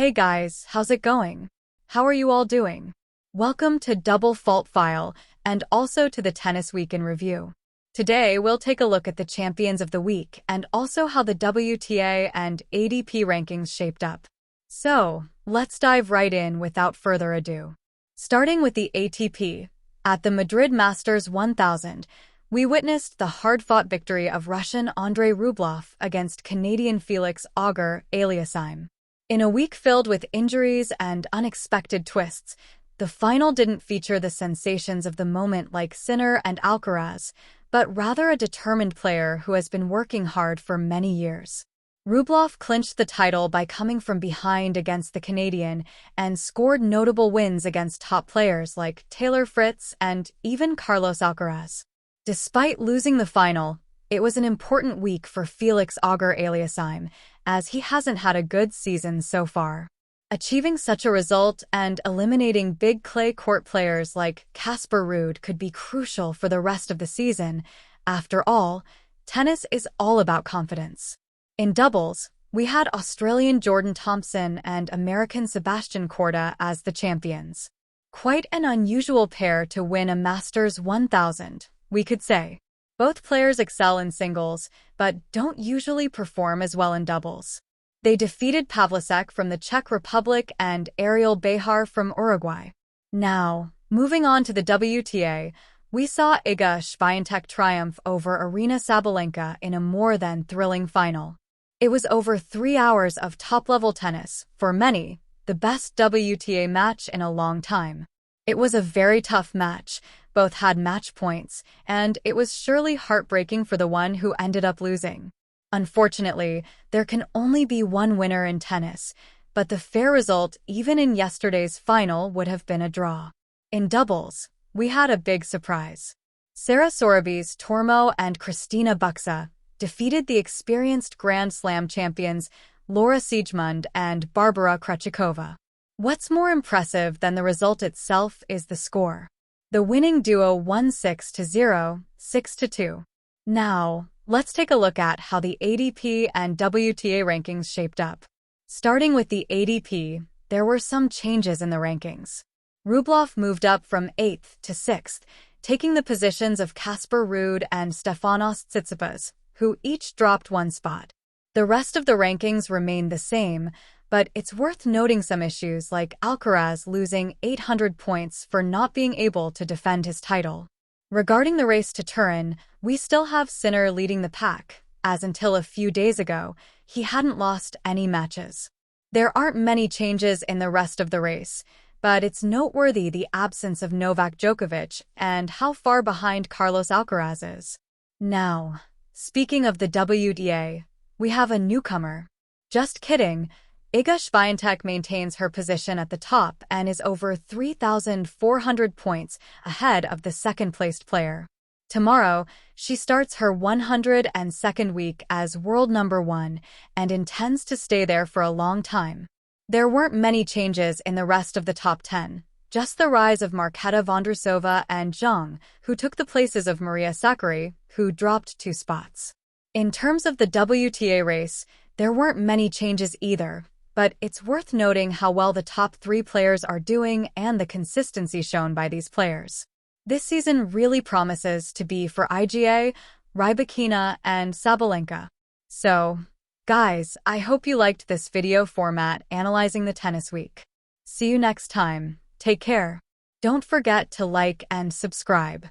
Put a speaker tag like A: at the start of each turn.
A: Hey guys, how's it going? How are you all doing? Welcome to Double Fault File and also to the Tennis Week in Review. Today, we'll take a look at the champions of the week and also how the WTA and ATP rankings shaped up. So, let's dive right in without further ado. Starting with the ATP, at the Madrid Masters 1000, we witnessed the hard-fought victory of Russian Andrei Rublev against Canadian Felix Auger-Aliassime. In a week filled with injuries and unexpected twists, the final didn't feature the sensations of the moment like Sinner and Alcaraz, but rather a determined player who has been working hard for many years. Rublev clinched the title by coming from behind against the Canadian and scored notable wins against top players like Taylor Fritz and even Carlos Alcaraz. Despite losing the final, it was an important week for Felix Auger-Aliassime, as he hasn't had a good season so far. Achieving such a result and eliminating big clay court players like Casper Ruud could be crucial for the rest of the season. After all, tennis is all about confidence. In doubles, we had Australian Jordan Thompson and American Sebastian Korda as the champions. Quite an unusual pair to win a Masters 1000, we could say. Both players excel in singles, but don't usually perform as well in doubles. They defeated Pavlicek from the Czech Republic and Ariel Behar from Uruguay. Now, moving on to the WTA, we saw Iga Swiatek triumph over Aryna Sabalenka in a more than thrilling final. It was over 3 hours of top-level tennis, for many, the best WTA match in a long time. It was a very tough match. Both had match points, and it was surely heartbreaking for the one who ended up losing. Unfortunately, there can only be one winner in tennis, but the fair result even in yesterday's final would have been a draw. In doubles, we had a big surprise. Sara Sorabi's Tormo and Kristina Buxa defeated the experienced Grand Slam champions Laura Siegemund and Barbara Krejcikova. What's more impressive than the result itself is the score. The winning duo won 6-0, 6-2. Now, let's take a look at how the ATP and WTA rankings shaped up. Starting with the ATP, there were some changes in the rankings. Rublev moved up from 8th to 6th, taking the positions of Casper Ruud and Stefanos Tsitsipas, who each dropped one spot. The rest of the rankings remained the same, but it's worth noting some issues like Alcaraz losing 800 points for not being able to defend his title. Regarding the race to Turin, we still have Sinner leading the pack, as until a few days ago, he hadn't lost any matches. There aren't many changes in the rest of the race, but it's noteworthy the absence of Novak Djokovic and how far behind Carlos Alcaraz is. Now, speaking of the WTA, we have a newcomer. Just kidding. Iga Swiatek maintains her position at the top and is over 3,400 points ahead of the second-placed player. Tomorrow, she starts her 102nd week as world number 1 and intends to stay there for a long time. There weren't many changes in the rest of the top 10, just the rise of Marketa Vondrousova and Zhang, who took the places of Maria Sakkari, who dropped 2 spots. In terms of the WTA race, there weren't many changes either, but it's worth noting how well the top 3 players are doing and the consistency shown by these players. This season really promises to be for Iga, Rybakina, and Sabalenka. So, guys, I hope you liked this video format analyzing the tennis week. See you next time. Take care. Don't forget to like and subscribe.